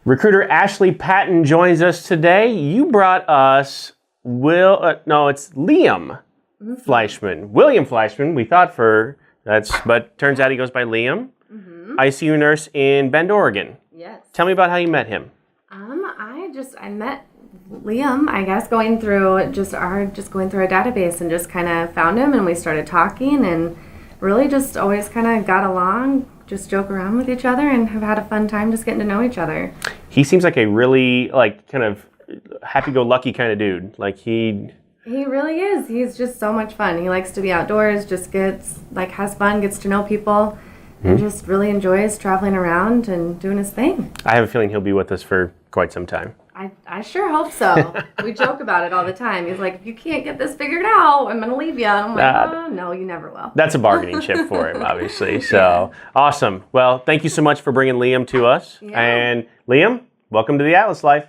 Recruiter Ashley Patton joins us today. You brought us it's Liam Fleischmann. William Fleischmann, we thought but turns out he goes by Liam. ICU nurse in Bend, Oregon. Yes. Tell me about how you met him. I met Liam, I guess, going through a database and just kind of found him and we started talking and really just always kind of got along, just joke around with each other and have had a fun time just getting to know each other. He seems like a really kind of happy-go-lucky kind of dude. He really is. He's just so much fun. He likes to be outdoors, just has fun, gets to know people, and just really enjoys traveling around and doing his thing. I have a feeling he'll be with us for quite some time. I sure hope so. We joke about it all the time. He's like, if you can't get this figured out, I'm going to leave you. I'm like, oh, no, you never will. That's a bargaining chip for him, obviously. So, awesome. Well, thank you so much for bringing Liam to us. Yeah. And Liam, welcome to the Atlas Life.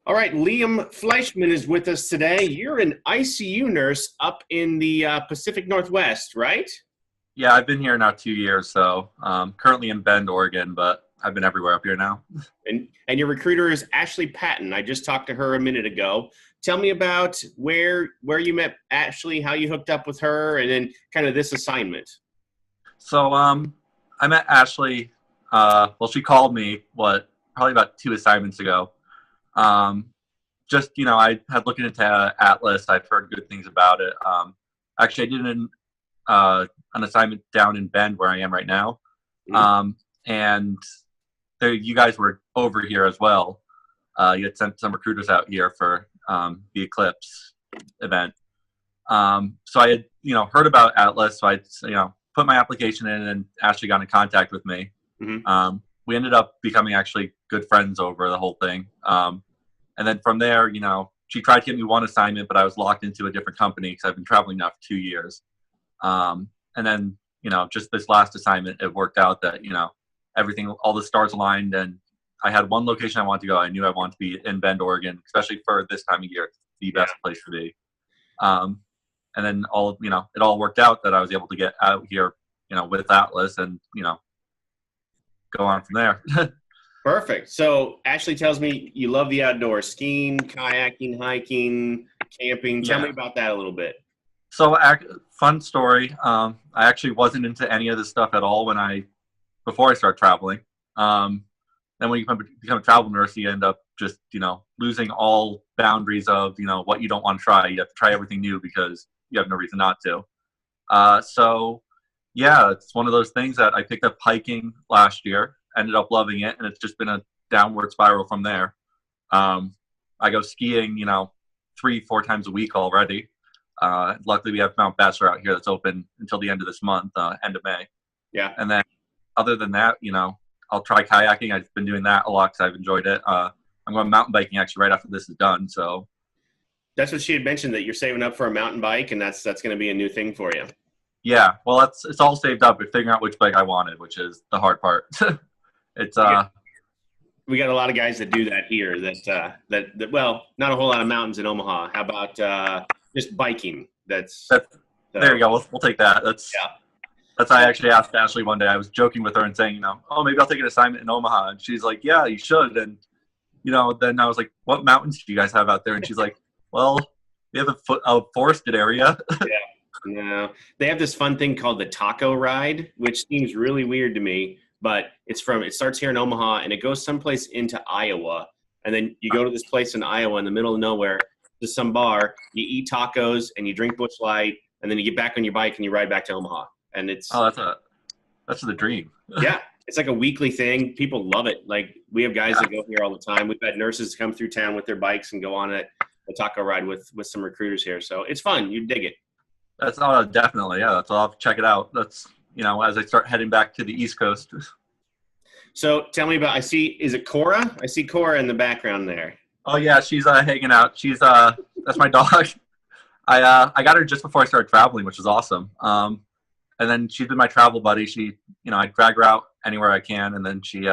All right, Liam Fleischmann is with us today. You're an ICU nurse up in the Pacific Northwest, right? Yeah, I've been here now 2 years, so currently in Bend, Oregon, but I've been everywhere up here now. And your recruiter is Ashley Patton. I just talked to her a minute ago. Tell me about where you met Ashley, how you hooked up with her, and then kind of this assignment. So I met Ashley, she called me, probably about 2 assignments ago. I had looked into Atlas. I've heard good things about it. Actually, I did an assignment down in Bend where I am right now. And you guys were over here as well. You had sent some recruiters out here for the Eclipse event. So I had, heard about Atlas. So I, put my application in and Ashley got in contact with me. We ended up becoming actually good friends over the whole thing. And then from there, she tried to get me one assignment, but I was locked into a different company because I've been traveling now for 2 years. And then, just this last assignment, it worked out that, all the stars aligned and I had one location I wanted to go. I knew I wanted to be in Bend, Oregon, especially for this time of year. It's the best place to be. And then it all worked out that I was able to get out here, with Atlas and, go on from there. Perfect. So Ashley tells me you love the outdoors, skiing, kayaking, hiking, camping. Tell me about that a little bit. So fun story. I actually wasn't into any of this stuff at all before I started traveling. Then when you become a travel nurse, you end up just, losing all boundaries of, what you don't want to try. You have to try everything new because you have no reason not to. It's one of those things that I picked up hiking last year. Ended up loving it, and it's just been a downward spiral from there. I go skiing, 3-4 times a week already. Luckily, we have Mount Bachelor out here that's open until the end of this month, end of May. Yeah. And then other than that, I'll try kayaking. I've been doing that a lot because I've enjoyed it. I'm going mountain biking actually right after this is done. So that's what she had mentioned, that you're saving up for a mountain bike, and that's going to be a new thing for you. Yeah. Well, it's all saved up. But figuring out which bike I wanted, which is the hard part. It's we got a lot of guys that do that here. That not a whole lot of mountains in Omaha. How about just biking? There you go. We'll take that. That's I actually asked Ashley one day. I was joking with her and saying, maybe I'll take an assignment in Omaha, and she's like, yeah, you should. And then I was like, what mountains do you guys have out there? And she's like, well, we have a forested area. No, they have this fun thing called the taco ride, which seems really weird to me. But it starts here in Omaha and it goes someplace into Iowa. And then you go to this place in Iowa in the middle of nowhere to some bar, you eat tacos and you drink Busch Light, and then you get back on your bike and you ride back to Omaha. And it's that's the dream. Yeah. It's like a weekly thing. People love it. Like, we have guys that go here all the time. We've had nurses come through town with their bikes and go on a taco ride with some recruiters here. So it's fun. You dig it. That's definitely. Yeah. I'll have to check it out. That's, as I start heading back to the East Coast. So tell me about, is it Cora? I see Cora in the background there. Oh yeah, she's hanging out. She's that's my dog. I got her just before I started traveling, which is awesome. And then she's been my travel buddy. She, I'd drag her out anywhere I can. And then she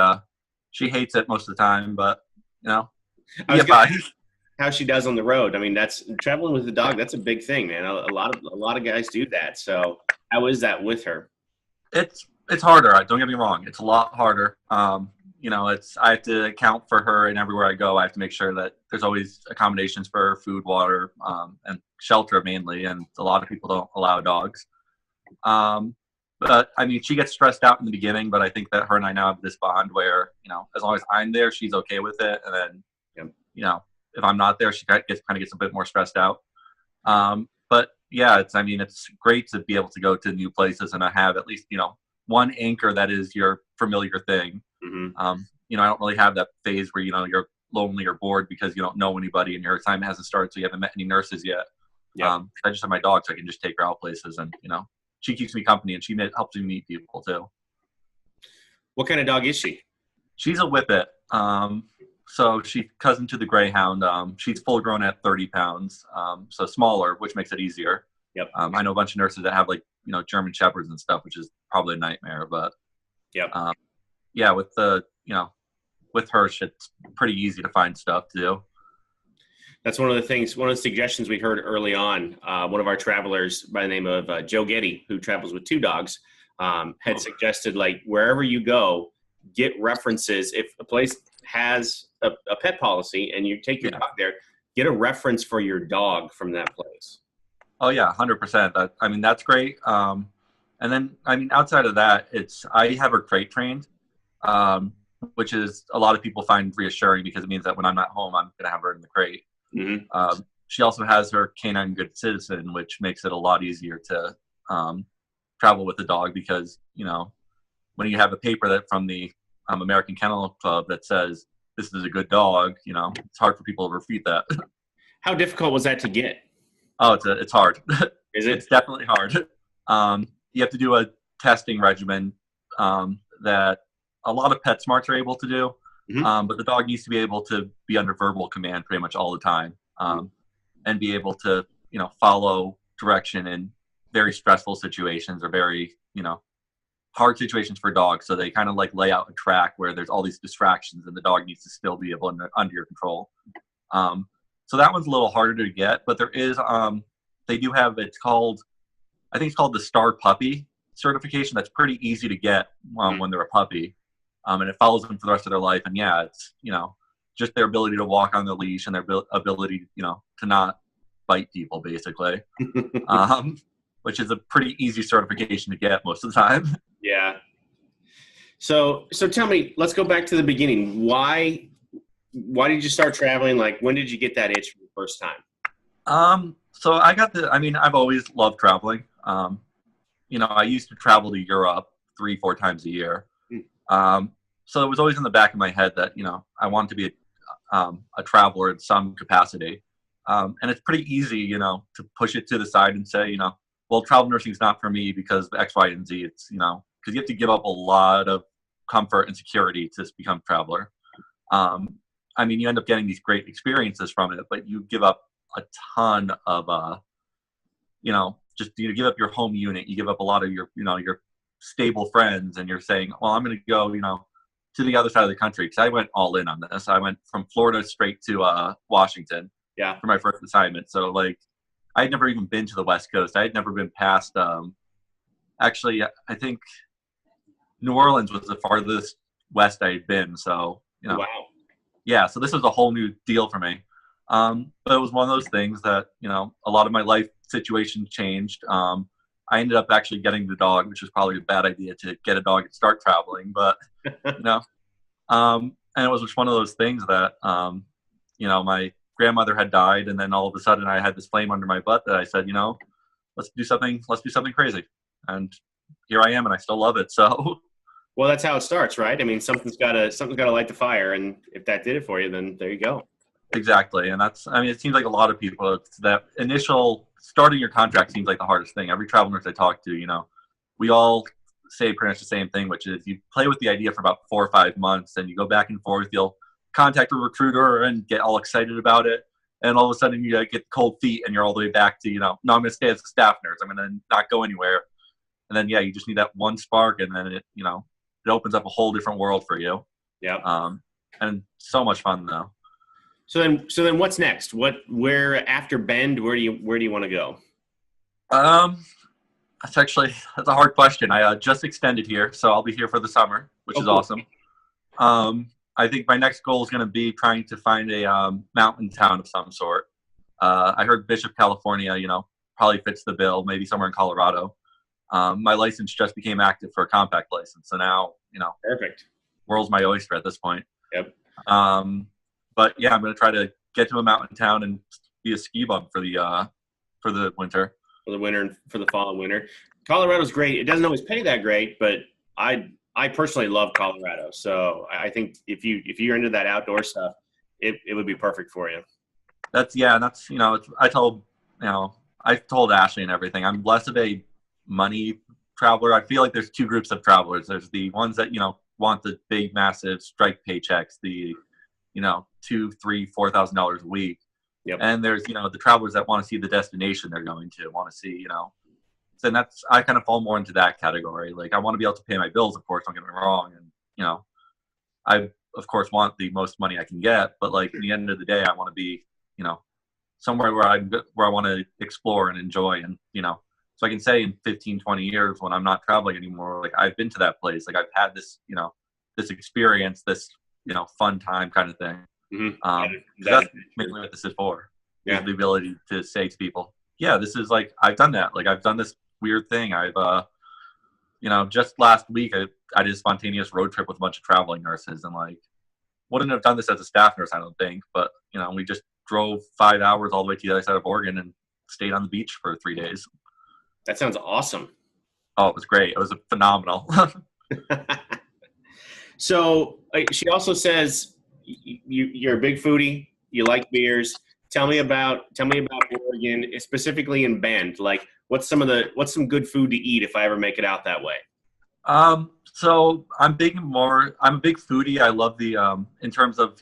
hates it most of the time, but I was gonna ask how she does on the road. I mean, that's traveling with the dog. That's a big thing, man. A lot of guys do that. So how is that with her? It's harder. Don't get me wrong. It's a lot harder. I have to account for her, and everywhere I go, I have to make sure that there's always accommodations for her, food, water, and shelter mainly. And a lot of people don't allow dogs. But I mean, she gets stressed out in the beginning, but I think that her and I now have this bond where, as long as I'm there, she's okay with it. And then, if I'm not there, she kind of gets a bit more stressed out. But yeah, it's great to be able to go to new places and have at least, one anchor that is your familiar thing. Mm-hmm. I don't really have that phase where, you're lonely or bored because you don't know anybody and your assignment hasn't started, so you haven't met any nurses yet. Yeah. I just have my dog, so I can just take her out places, and, she keeps me company, and she helps me meet people too. What kind of dog is she? She's a Whippet. So she's cousin to the Greyhound. She's full grown at 30 pounds, so smaller, which makes it easier. Yep. I know a bunch of nurses that have German Shepherds and stuff, which is probably a nightmare. But yep. Yeah, with with her, it's pretty easy to find stuff to do. That's one of the suggestions we heard early on. One of our travelers by the name of Joe Getty, who travels with 2 dogs, had suggested, wherever you go, get references. If a place has a pet policy and you take your dog there, get a reference for your dog from that place. Oh yeah, 100%. That's great. And then, outside of that, I have her crate trained, which is a lot of people find reassuring because it means that when I'm not home, I'm going to have her in the crate. Mm-hmm. She also has her Canine Good Citizen, which makes it a lot easier to travel with the dog because, when you have a paper from the American Kennel Club that says this is a good dog, it's hard for people to refute that. How difficult was that to get? Oh, it's hard. Is it? It's definitely hard. You have to do a testing regimen that a lot of PetSmarts are able to do. Mm-hmm. But the dog needs to be able to be under verbal command pretty much all the time, and be able to, follow direction in very stressful situations or very, hard situations for dogs. So they kind of lay out a track where there's all these distractions and the dog needs to still be able under your control. So that one's a little harder to get, but there is, they do have, I think it's called the Star Puppy certification. That's pretty easy to get when they're a puppy. And it follows them for the rest of their life. And yeah, it's, just their ability to walk on the leash and their ability, to not bite people basically, which is a pretty easy certification to get most of the time. Yeah. So tell me, let's go back to the beginning. Why did you start traveling? When did you get that itch for the first time? So I got I've always loved traveling. I used to travel to Europe 3-4 times a year. So it was always in the back of my head that, I wanted to be a traveler in some capacity. And it's pretty easy, to push it to the side and say, well, travel nursing is not for me because of X, Y, and Z. It's, because you have to give up a lot of comfort and security to become a traveler. You end up getting these great experiences from it, but you give up a ton of, just you give up your home unit. You give up a lot of your, your stable friends, and you're saying, well, I'm going to go, to the other side of the country. Because I went all in on this. I went from Florida straight to Washington. Yeah. For my first assignment. So I had never even been to the West Coast. I had never been past. Actually, I think New Orleans was the farthest west I had been. So Wow. Yeah. So this was a whole new deal for me. But it was one of those things that a lot of my life situation changed. I ended up actually getting the dog, which was probably a bad idea to get a dog and start traveling. But and it was just one of those things that my grandmother had died, and then all of a sudden I had this flame under my butt that I said, let's do something crazy. And here I am, and I still love it. So, well, that's how it starts, right? Something's got to light the fire, and if that did it for you, then there you go. Exactly. And that's, it seems like a lot of people, it's that initial starting your contract seems like the hardest thing. Every travel nurse I talk to, we all say pretty much the same thing, which is you play with the idea for about 4 or 5 months, and you go back and forth. You'll contact a recruiter and get all excited about it. And all of a sudden you get cold feet, and you're all the way back to, no, I'm going to stay as a staff nurse. I'm going to not go anywhere. And then, yeah, you just need that one spark, and then it opens up a whole different world for you. Yeah. And so much fun though. So then what's next? Where after Bend, where do you want to go? That's a hard question. I just extended here, so I'll be here for the summer, which is awesome. I think my next goal is going to be trying to find a mountain town of some sort. I heard Bishop, California, probably fits the bill, maybe somewhere in Colorado. My license just became active for a compact license, so now, Perfect. World's my oyster at this point. Yep. But yeah, I'm going to try to get to a mountain town and be a ski bum for the winter. For the winter and for the fall and winter. Colorado's great. It doesn't always pay that great, but I personally love Colorado. So I think if you're into that outdoor stuff, it would be perfect for you. I told Ashley and everything. I'm less of a money traveler. I feel like there's two groups of travelers. There's the ones that, want the big, massive strike paychecks, the, $2,000, $3,000, $4,000 a week. Yep. And there's, the travelers that want to see the destination they're going to, want to see, so I kind of fall more into that category. Like, I want to be able to pay my bills, of course, don't get me wrong. And, I, of course, want the most money I can get. But, like, at the end of the day, I want to be, somewhere where I want to explore and enjoy. And, so I can say in 15, 20 years when I'm not traveling anymore, like, I've been to that place. Like, I've had this, this experience, this, fun time kind of thing. Mm-hmm. That's mainly what this is for. Yeah. The ability to say to people, yeah, this is like, I've done that. Like, I've done this weird thing. I've, just last week, I did a spontaneous road trip with a bunch of traveling nurses, and like, wouldn't have done this as a staff nurse, I don't think. But, we just drove 5 hours all the way to the other side of Oregon and stayed on the beach for 3 days. That sounds awesome. Oh, it was great. It was phenomenal. So she also says you're a big foodie. You like beers. Tell me about Oregon, specifically in Bend. Like, what's some good food to eat if I ever make it out that way? So I'm a big foodie. I love the in terms of,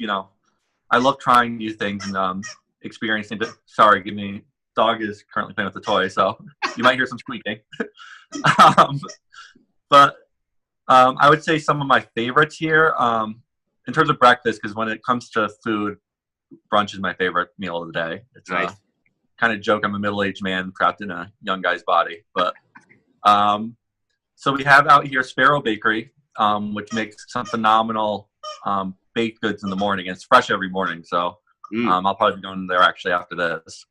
I love trying new things and experiencing it. Sorry, dog is currently playing with the toy, so you might hear some squeaking. But I would say some of my favorites here, in terms of breakfast, because when it comes to food, brunch is my favorite meal of the day. It's nice. Kind of joke I'm a middle-aged man trapped in a young guy's body. But so we have out here Sparrow Bakery, which makes some phenomenal baked goods in the morning. It's fresh every morning, so I'll probably be going there actually after this.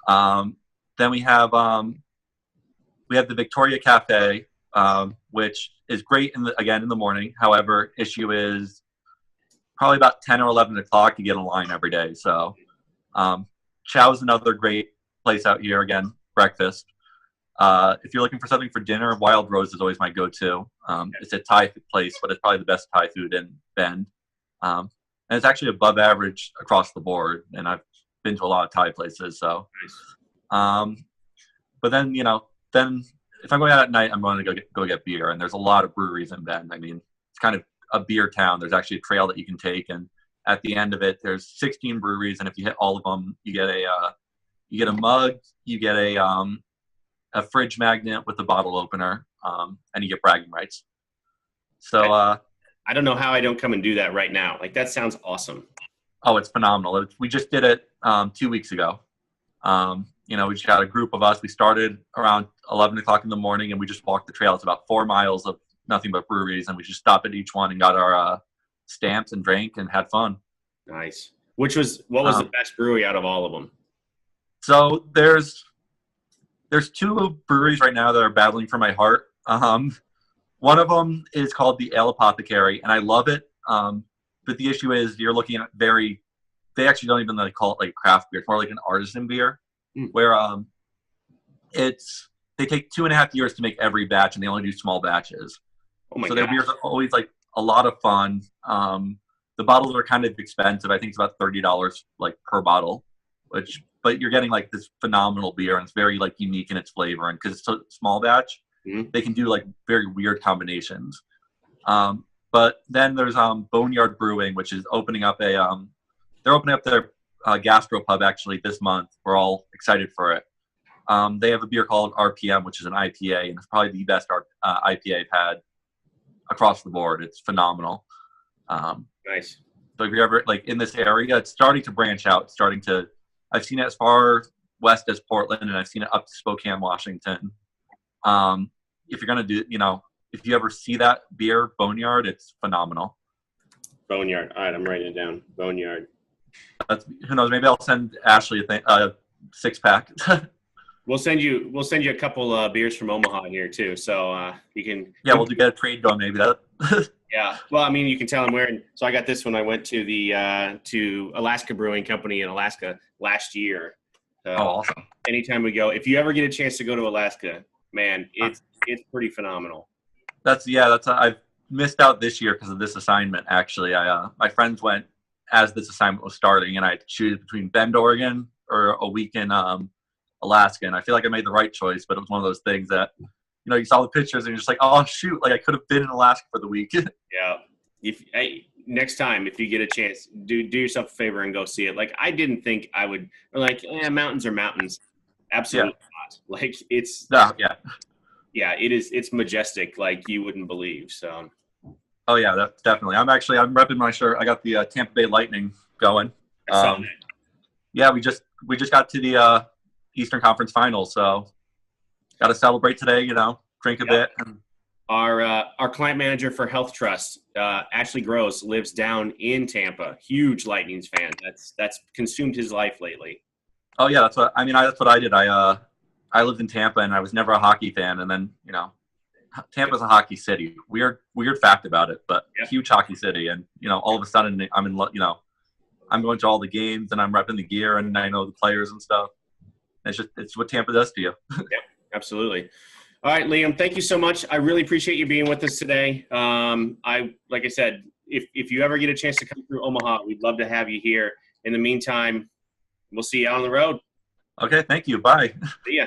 Then we have the Victoria Cafe, which is great in the morning. However, issue is probably about 10 or 11 o'clock you get a line every day. So Chow is another great place out here. Again, breakfast. If you're looking for something for dinner, Wild Rose is always my go-to. It's a Thai place, but it's probably the best Thai food in Bend. And it's actually above average across the board. And I've been to a lot of Thai places. So, but then, then if I'm going out at night, I'm going to go get beer. And there's a lot of breweries in Bend. I mean, it's kind of a beer town. There's actually a trail that you can take, and at the end of it, there's 16 breweries. And if you hit all of them, you get a mug, you get a fridge magnet with a bottle opener, and you get bragging rights. So I don't know how I don't come and do that right now. Like, that sounds awesome. Oh, it's phenomenal. We just did it 2 weeks ago. We just got a group of us. We started around 11 o'clock in the morning, and we just walked the trail. It's about 4 miles of nothing but breweries, and we just stopped at each one and got our stamps and drank and had fun. Nice. What was the best brewery out of all of them? So there's 2 breweries right now that are battling for my heart. One of them is called the Ale Apothecary, and I love it. But the issue is you're looking at they actually don't even call it like craft beer. It's more like an artisan beer, where they take 2.5 years to make every batch, and they only do small batches. Oh my so their beers are always like a lot of fun. The bottles are kind of expensive. I think it's about $30 like per bottle, but you're getting like this phenomenal beer, and it's very like unique in its flavor. And because it's a small batch, they can do like very weird combinations. But then there's Boneyard Brewing, which is opening up they're opening up their gastropub actually this month. We're all excited for it. They have a beer called RPM, which is an IPA, and it's probably the best IPA I've had across the board. It's phenomenal. Nice. So if you're ever like in this area, it's starting to branch out. I've seen it as far west as Portland, and I've seen it up to Spokane, Washington. If you're gonna do, if you ever see that beer, Boneyard, it's phenomenal. Boneyard. All right, I'm writing it down. Boneyard. Who knows? Maybe I'll send Ashley a 6-pack. We'll send you a couple beers from Omaha here too, so you can. Yeah, we'll get a trade going maybe. Yeah. Well, I mean, you can tell I'm wearing. So I got this when I went to the to Alaska Brewing Company in Alaska last year. Awesome. Anytime we go, if you ever get a chance to go to Alaska, man, it's pretty phenomenal. I've missed out this year because of this assignment. Actually, my friends went as this assignment was starting, and I had to choose between Bend, Oregon, or a week in Alaska, and I feel like I made the right choice. But it was one of those things that you saw the pictures and you're just like, oh shoot, like I could have been in Alaska for the week. Yeah. Next time, if you get a chance, do yourself a favor and go see it. Like, I didn't think I would. Like, mountains are mountains. Absolutely not. Like, it's it is. It's majestic, like you wouldn't believe. So. Oh yeah, that's definitely. I'm repping my shirt. I got the Tampa Bay Lightning going. I saw that. Yeah, we just got to the Eastern Conference Finals, so got to celebrate today. Drink a bit. Our client manager for Health Trust, Ashley Gross, lives down in Tampa. Huge Lightning's fan. That's consumed his life lately. Oh yeah, that's what I did. I lived in Tampa and I was never a hockey fan, and then Tampa's a hockey city. Weird fact about it, but huge hockey city, and all of a sudden I'm going to all the games and I'm repping the gear and I know the players and stuff. It's what Tampa does to you. Yeah, absolutely. All right, Liam, thank you so much. I really appreciate you being with us today. Like I said, if you ever get a chance to come through Omaha, we'd love to have you here. In the meantime, we'll see you out on the road. Okay, thank you. Bye. See ya.